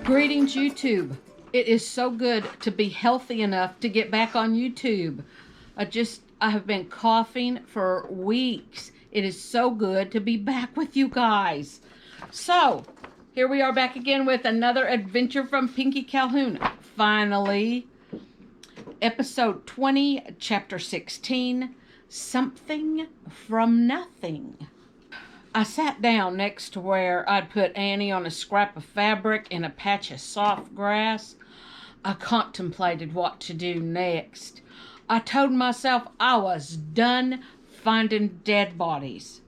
Greetings, YouTube. It is so good to be healthy enough to get back on YouTube. I have been coughing for weeks. It is so good to be back with you guys. So, here we are back again with another adventure from Pinky Calhoun. Finally, episode 20, chapter 16, Something from Nothing. I sat down next to where I'd put Annie on a scrap of fabric and a patch of soft grass. I contemplated what to do next. I told myself I was done finding dead bodies.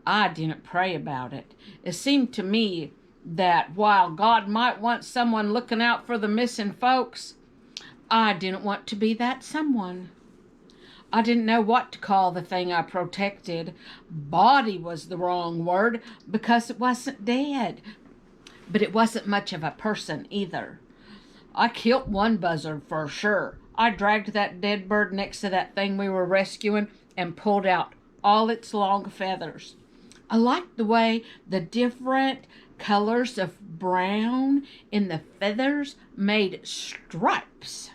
I didn't pray about it. It seemed to me that while God might want someone looking out for the missing folks, I didn't want to be that someone. I didn't know what to call the thing I protected. Body was the wrong word because it wasn't dead. But it wasn't much of a person either. I killed one buzzard for sure. I dragged that dead bird next to that thing we were rescuing and pulled out all its long feathers. I liked the way the different colors of brown in the feathers made stripes.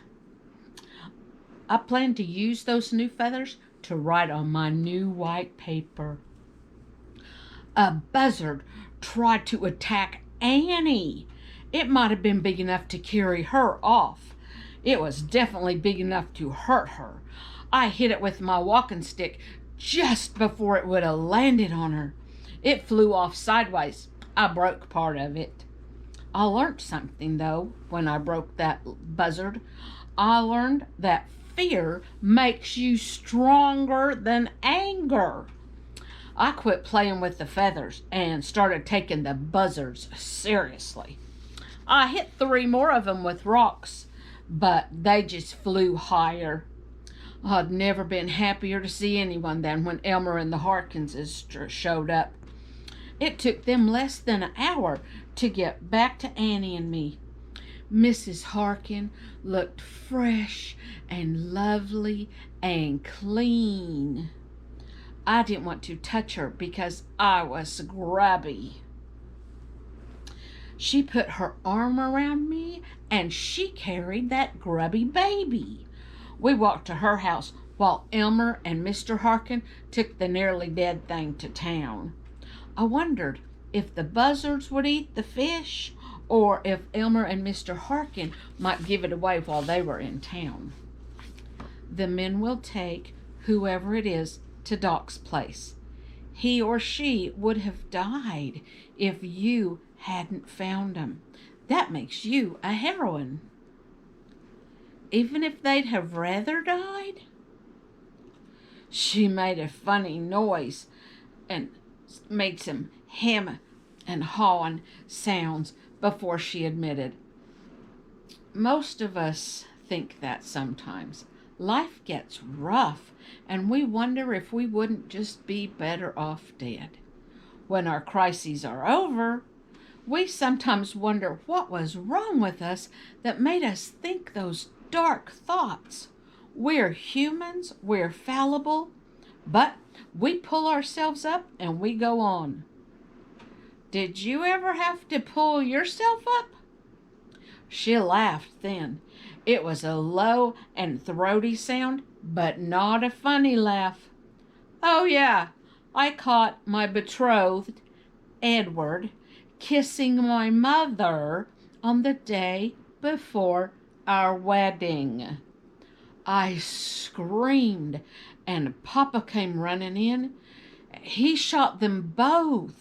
I plan to use those new feathers to write on my new white paper. A buzzard tried to attack Annie. It might have been big enough to carry her off. It was definitely big enough to hurt her. I hit it with my walking stick just before it would have landed on her. It flew off sideways. I broke part of it. I learned something, though, when I broke that buzzard. I learned that fear makes you stronger than anger. I quit playing with the feathers and started taking the buzzards seriously. I hit 3 more of them with rocks, but they just flew higher. I'd never been happier to see anyone than when Elmer and the Harkinses showed up. It took them less than an hour to get back to Annie and me. Mrs. Harkin looked fresh and lovely and clean. I didn't want to touch her because I was grubby. She put her arm around me and she carried that grubby baby. We walked to her house while Elmer and Mr. Harkin took the nearly dead thing to town. I wondered if the buzzards would eat the fish or if Elmer and Mr. Harkin might give it away while they were in town. The men will take whoever it is to Doc's place. He or she would have died if you hadn't found him. That makes you a heroine. Even if they'd have rather died? She made a funny noise and made some hem and hawing sounds before she admitted, most of us think that sometimes. Life gets rough, and we wonder if we wouldn't just be better off dead. When our crises are over, we sometimes wonder what was wrong with us that made us think those dark thoughts. We're humans, we're fallible, but we pull ourselves up and we go on. Did you ever have to pull yourself up? She laughed then. It was a low and throaty sound, but not a funny laugh. Oh yeah, I caught my betrothed, Edward, kissing my mother on the day before our wedding. I screamed and Papa came running in. He shot them both.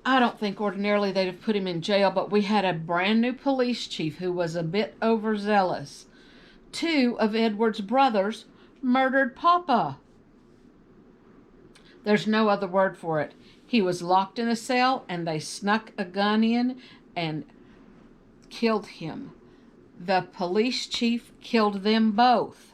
I don't think ordinarily they'd have put him in jail, but we had a brand new police chief who was a bit overzealous. 2 of Edward's brothers murdered Papa. There's no other word for it. He was locked in a cell and they snuck a gun in and killed him. The police chief killed them both.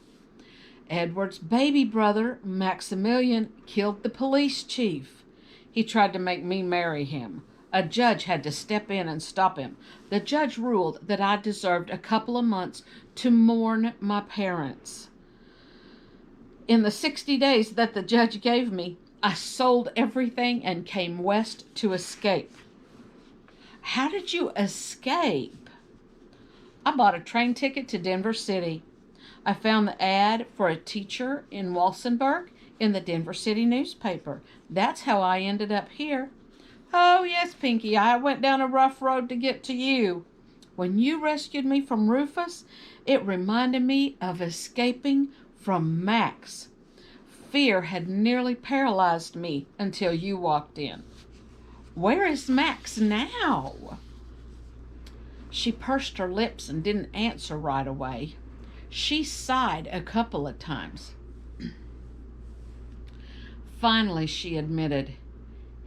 Edward's baby brother, Maximilian, killed the police chief. He tried to make me marry him. A judge had to step in and stop him. The judge ruled that I deserved a couple of months to mourn my parents. In the 60 days that the judge gave me, I sold everything and came west to escape. How did you escape? I bought a train ticket to Denver City. I found the ad for a teacher in Walsenburg in the Denver City newspaper. That's how I ended up here. Oh, yes, Pinky, I went down a rough road to get to you. When you rescued me from Rufus, it reminded me of escaping from Max. Fear had nearly paralyzed me until you walked in. Where is Max now? She pursed her lips and didn't answer right away. She sighed a couple of times. Finally, she admitted,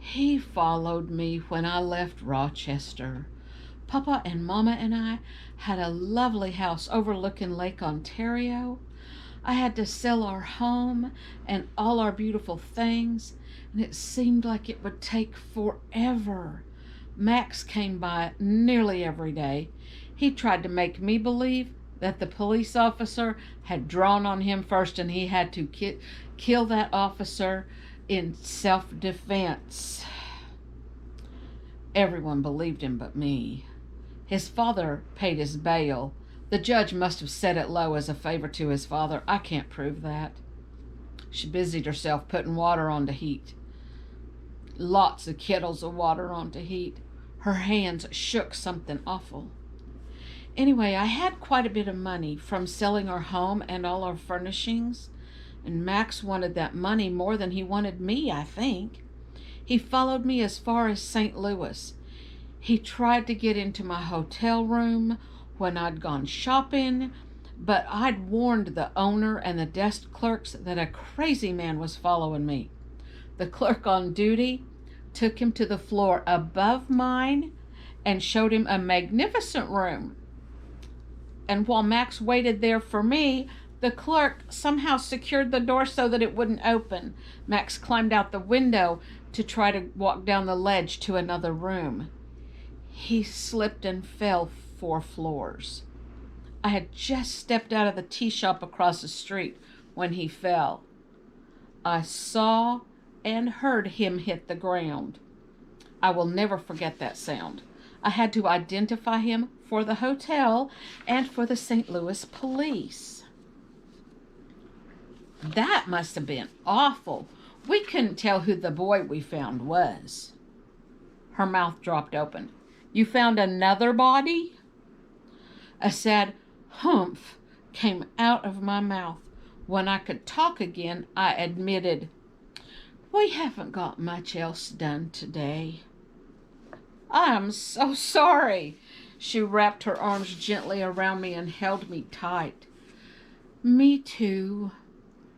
he followed me when I left Rochester. Papa and Mama and I had a lovely house overlooking Lake Ontario. I had to sell our home and all our beautiful things, and it seemed like it would take forever. Max came by nearly every day. He tried to make me believe that the police officer had drawn on him first and he had to kill that officer in self-defense. Everyone believed him but me. His father paid his bail. The judge must have set it low as a favor to his father. I can't prove that. She busied herself putting water on to heat. Lots of kettles of water on to heat. Her hands shook something awful. Anyway, I had quite a bit of money from selling our home and all our furnishings, and Max wanted that money more than he wanted me, I think. He followed me as far as St. Louis. He tried to get into my hotel room when I'd gone shopping, but I'd warned the owner and the desk clerks that a crazy man was following me. The clerk on duty took him to the floor above mine and showed him a magnificent room. And while Max waited there for me, the clerk somehow secured the door so that it wouldn't open. Max climbed out the window to try to walk down the ledge to another room. He slipped and fell 4 floors. I had just stepped out of the tea shop across the street when he fell. I saw and heard him hit the ground. I will never forget that sound. I had to identify him for the hotel and for the St. Louis police. That must have been awful. We couldn't tell who the boy we found was. Her mouth dropped open. You found another body? A sad humph came out of my mouth. When I could talk again, I admitted, we haven't got much else done today. I'm so sorry. She wrapped her arms gently around me and held me tight. Me too.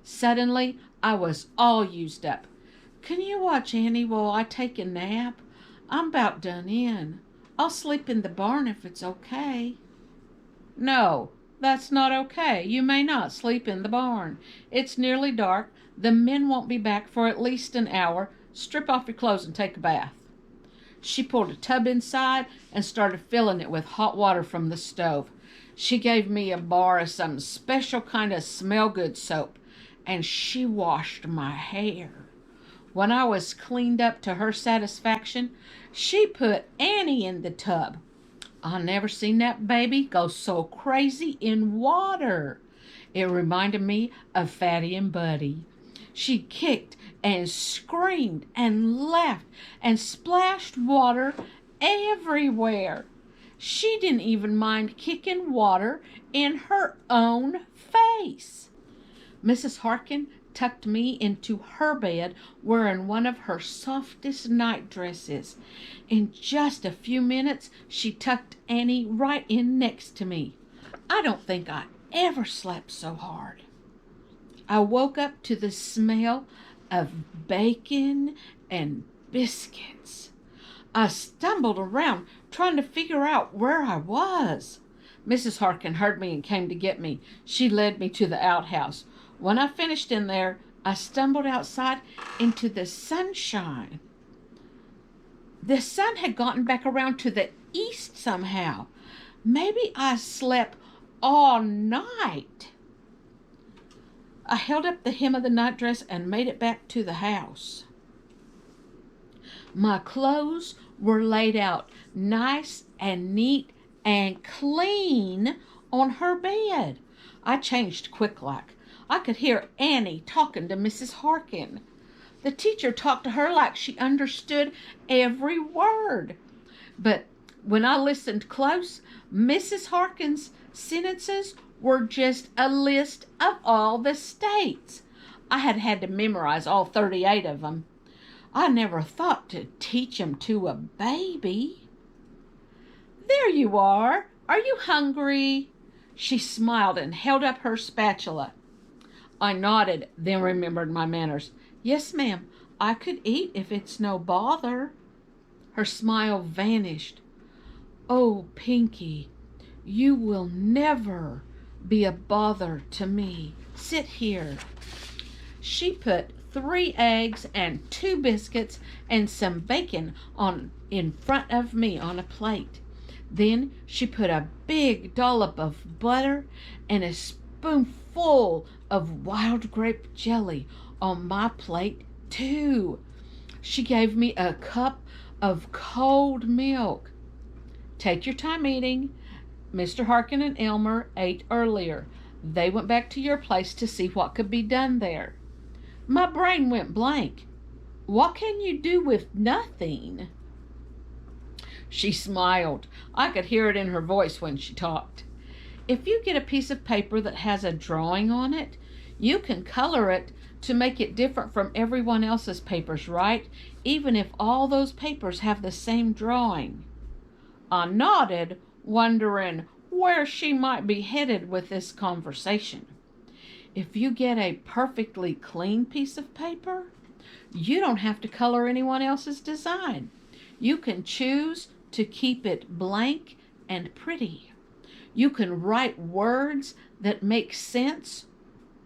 Suddenly, I was all used up. Can you watch Annie while I take a nap? I'm about done in. I'll sleep in the barn if it's okay. No, that's not okay. You may not sleep in the barn. It's nearly dark. The men won't be back for at least an hour. Strip off your clothes and take a bath. She pulled a tub inside and started filling it with hot water from the stove. She gave me a bar of some special kind of smell-good soap, and she washed my hair. When I was cleaned up to her satisfaction, she put Annie in the tub. I never seen that baby go so crazy in water. It reminded me of Fatty and Buddy. She kicked and screamed and laughed and splashed water everywhere. She didn't even mind kicking water in her own face. Mrs. Harkin tucked me into her bed wearing one of her softest night dresses. In just a few minutes, she tucked Annie right in next to me. I don't think I ever slept so hard. I woke up to the smell of bacon and biscuits. I stumbled around trying to figure out where I was. Mrs. Harkin heard me and came to get me. She led me to the outhouse. When I finished in there, I stumbled outside into the sunshine. The sun had gotten back around to the east somehow. Maybe I slept all night. I held up the hem of the nightdress and made it back to the house. My clothes were laid out nice and neat and clean on her bed. I changed quick like. I could hear Annie talking to Mrs. Harkin. The teacher talked to her like she understood every word. But when I listened close, Mrs. Harkin's sentences were just a list of all the states. I had had to memorize all 38 of them. I never thought to teach 'em to a baby. There you are. Are you hungry? She smiled and held up her spatula. I nodded, then remembered my manners. Yes, ma'am, I could eat if it's no bother. Her smile vanished. Oh, Pinky, you will never be a bother to me. Sit here. She put 3 eggs and 2 biscuits and some bacon in front of me on a plate. Then she put a big dollop of butter and a spoonful of wild grape jelly on my plate, too. She gave me a cup of cold milk. Take your time eating. Mr. Harkin and Elmer ate earlier. They went back to your place to see what could be done there. My brain went blank. What can you do with nothing? She smiled. I could hear it in her voice when she talked. If you get a piece of paper that has a drawing on it, you can color it to make it different from everyone else's papers, right? Even if all those papers have the same drawing. I nodded, wondering where she might be headed with this conversation. If you get a perfectly clean piece of paper, you don't have to color anyone else's design. You can choose to keep it blank and pretty. You can write words that make sense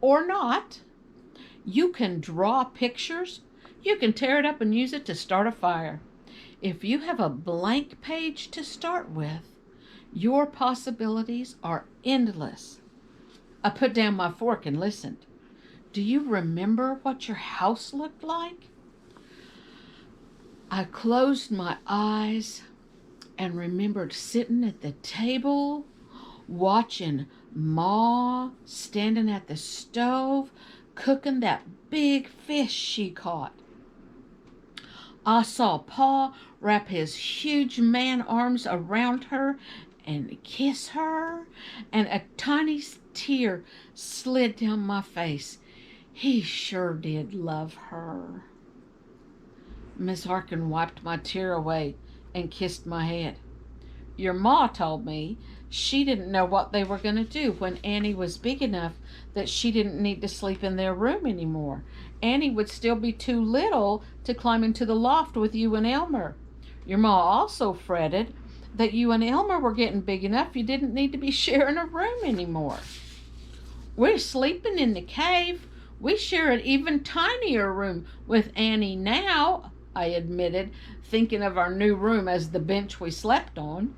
or not. You can draw pictures. You can tear it up and use it to start a fire. If you have a blank page to start with, your possibilities are endless. I put down my fork and listened. Do you remember what your house looked like? I closed my eyes and remembered sitting at the table, watching Ma standing at the stove, cooking that big fish she caught. I saw Pa wrap his huge man arms around her and kiss her, and a tiny tear slid down my face. He sure did love her. Miss Harkin wiped my tear away and kissed my head. Your ma told me she didn't know what they were going to do when Annie was big enough that she didn't need to sleep in their room anymore. Annie would still be too little to climb into the loft with you and Elmer. Your ma also fretted that you and Elmer were getting big enough you didn't need to be sharing a room anymore. We're sleeping in the cave. We share an even tinier room with Annie now, I admitted, thinking of our new room as the bench we slept on.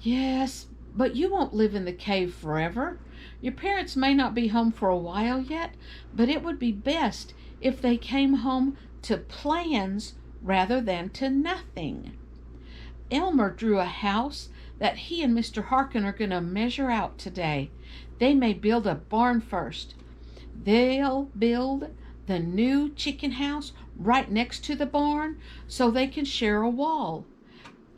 Yes, but you won't live in the cave forever. Your parents may not be home for a while yet, but it would be best if they came home to plans rather than to nothing. Elmer drew a house that he and Mr. Harkin are going to measure out today. They may build a barn first. They'll build the new chicken house right next to the barn so they can share a wall.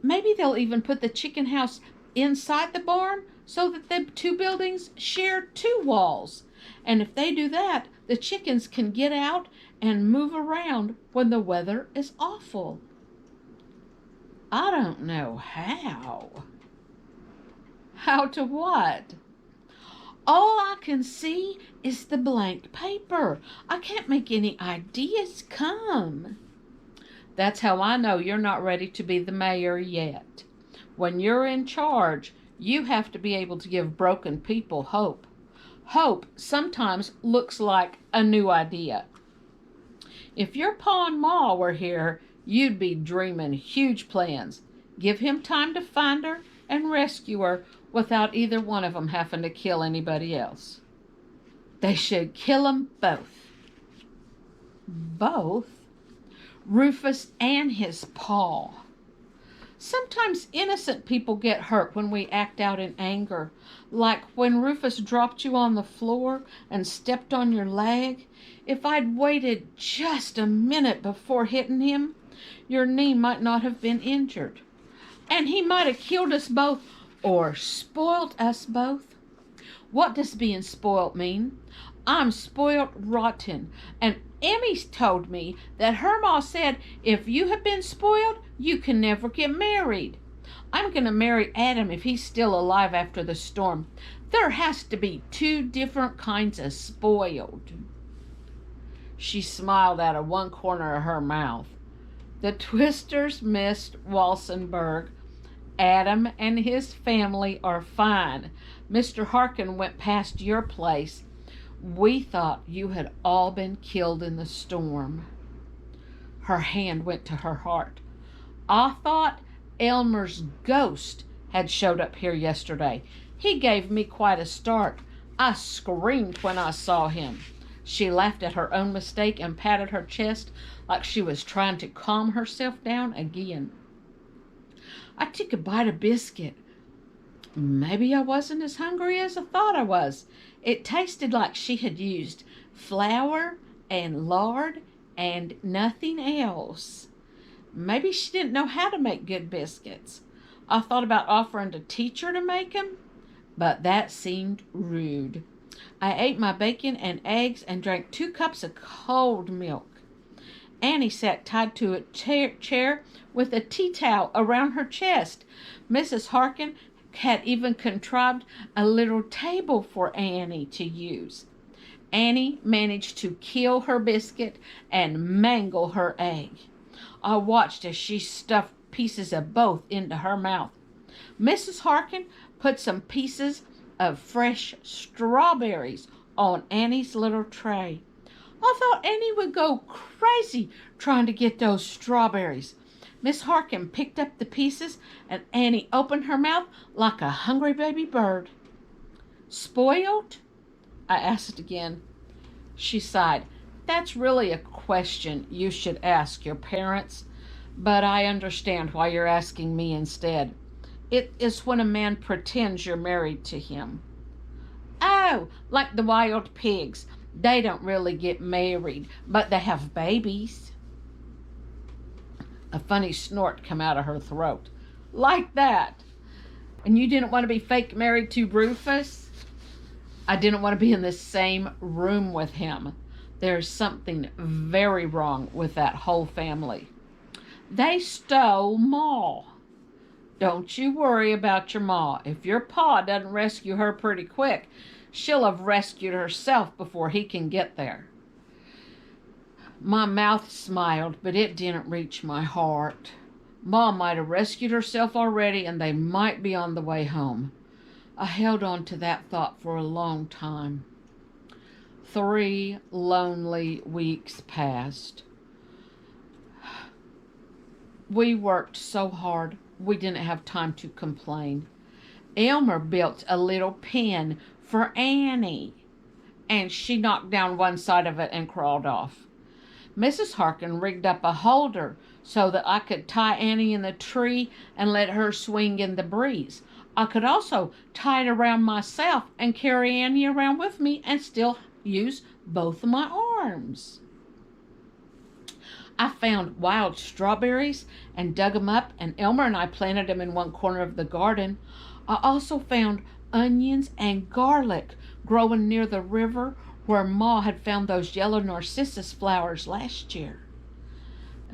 Maybe they'll even put the chicken house inside the barn so that the 2 buildings share 2 walls. And if they do that, the chickens can get out and move around when the weather is awful. I don't know how. How to what? All I can see is the blank paper. I can't make any ideas come. That's how I know you're not ready to be the mayor yet. When you're in charge, you have to be able to give broken people hope. Hope sometimes looks like a new idea. If your Pa and Ma were here, you'd be dreaming huge plans. Give him time to find her and rescue her without either one of them having to kill anybody else. They should kill them both. Both? Rufus and his paw. Sometimes innocent people get hurt when we act out in anger, like when Rufus dropped you on the floor and stepped on your leg. If I'd waited just a minute before hitting him, your knee might not have been injured. And he might have killed us both or spoilt us both. What does being spoilt mean? I'm spoilt rotten, and Emmy's told me that her ma said if you have been spoiled, you can never get married. I'm going to marry Adam if he's still alive after the storm. There has to be two different kinds of spoiled. She smiled out of one corner of her mouth. The Twisters missed Walsenburg. Adam and his family are fine. Mr. Harkin went past your place. We thought you had all been killed in the storm. Her hand went to her heart. I thought Elmer's ghost had showed up here yesterday. He gave me quite a start. I screamed when I saw him. She laughed at her own mistake and patted her chest like she was trying to calm herself down again. I took a bite of biscuit. Maybe I wasn't as hungry as I thought I was. It tasted like she had used flour and lard and nothing else. Maybe she didn't know how to make good biscuits. I thought about offering to teach her to make them, but that seemed rude. I ate my bacon and eggs and drank 2 cups of cold milk. Annie sat tied to a chair with a tea towel around her chest. Mrs. Harkin had even contrived a little table for Annie to use. Annie managed to kill her biscuit and mangle her egg. I watched as she stuffed pieces of both into her mouth. Mrs. Harkin put some pieces of fresh strawberries on Annie's little tray. I thought Annie would go crazy trying to get those strawberries. Miss Harkin picked up the pieces, and Annie opened her mouth like a hungry baby bird. Spoiled? I asked again. She sighed. That's really a question you should ask your parents, but I understand why you're asking me instead. It is when a man pretends you're married to him. Oh, like the wild pigs. They don't really get married, but they have babies. A funny snort came out of her throat. Like that. And you didn't want to be fake married to Rufus? I didn't want to be in the same room with him. There's something very wrong with that whole family. They stole Ma. Don't you worry about your ma. If your pa doesn't rescue her pretty quick, she'll have rescued herself before he can get there. My mouth smiled, but it didn't reach my heart. Ma might have rescued herself already, and they might be on the way home. I held on to that thought for a long time. 3 lonely weeks passed. We worked so hard, we didn't have time to complain. Elmer built a little pen for Annie, and she knocked down one side of it and crawled off. Mrs. Harkin rigged up a holder so that I could tie Annie in the tree and let her swing in the breeze. I could also tie it around myself and carry Annie around with me and still use both of my arms. I found wild strawberries and dug them up, and Elmer and I planted them in one corner of the garden. I also found onions and garlic growing near the river where Ma had found those yellow narcissus flowers last year.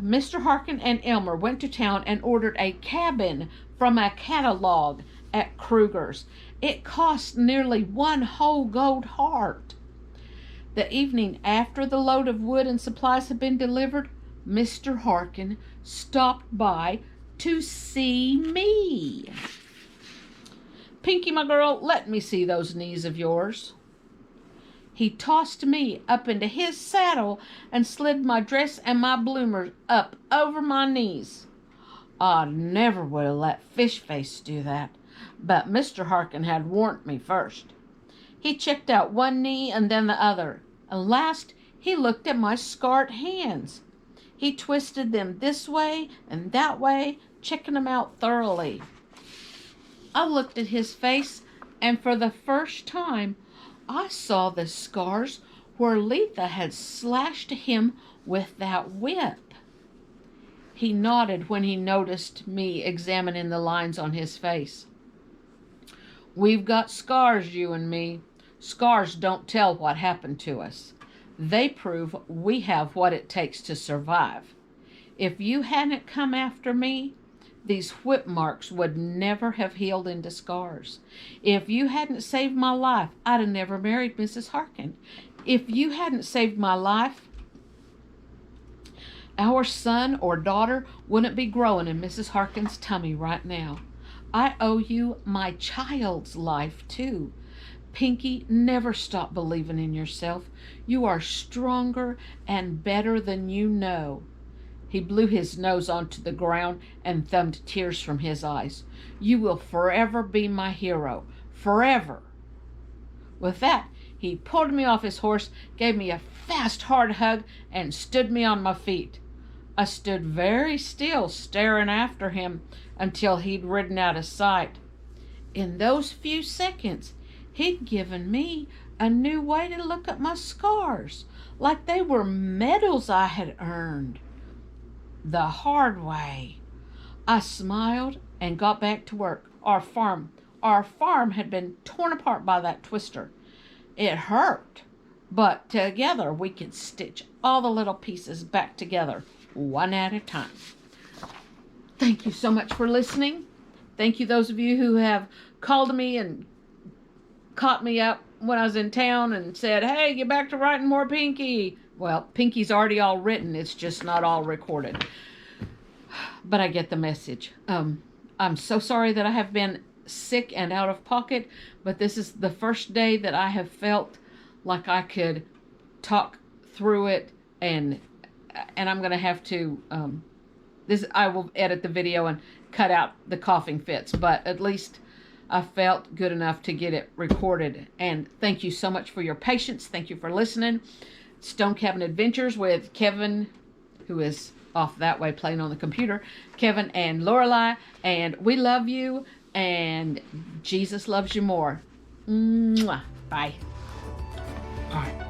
Mr. Harkin and Elmer went to town and ordered a cabin from a catalog at Kruger's. It cost nearly 1 whole gold heart. The evening after the load of wood and supplies had been delivered, Mr. Harkin stopped by to see me. Pinky, my girl, let me see those knees of yours. He tossed me up into his saddle and slid my dress and my bloomers up over my knees. I never would have let Fishface do that, but Mr. Harkin had warned me first. He checked out one knee and then the other, and last he looked at my scarred hands. He twisted them this way and that way, checking them out thoroughly. I looked at his face, and for the first time, I saw the scars where Letha had slashed him with that whip. He nodded when he noticed me examining the lines on his face. We've got scars, you and me. Scars don't tell what happened to us. They prove we have what it takes to survive. If you hadn't come after me, these whip marks would never have healed into scars. If you hadn't saved my life, I'd have never married Mrs. Harkin. If you hadn't saved my life, our son or daughter wouldn't be growing in Mrs. Harkin's tummy right now. I owe you my child's life, too. Pinky, never stop believing in yourself. You are stronger and better than you know. He blew his nose onto the ground and thumbed tears from his eyes. You will forever be my hero. Forever. With that, he pulled me off his horse, gave me a fast, hard hug, and stood me on my feet. I stood very still, staring after him until he'd ridden out of sight. In those few seconds, he'd given me a new way to look at my scars, like they were medals I had earned. The hard way. I smiled and got back to work. Our farm had been torn apart by that twister. It hurt, but together we could stitch all the little pieces back together, one at a time. Thank you so much for listening. Thank you those of you who have called me and caught me up when I was in town and said, hey, get back to writing more Pinky. Well, Pinky's already all written. It's just not all recorded. But I get the message. I'm so sorry that I have been sick and out of pocket, but this is the first day that I have felt like I could talk through it, and I'm going to have to, I will edit the video and cut out the coughing fits, but at least I felt good enough to get it recorded. And thank you so much for your patience. Thank you for listening. Stone Cabin Adventures with Kevin, who is off that way playing on the computer, Kevin and Lorelei, and we love you, and Jesus loves you more. Mwah. Bye. All right.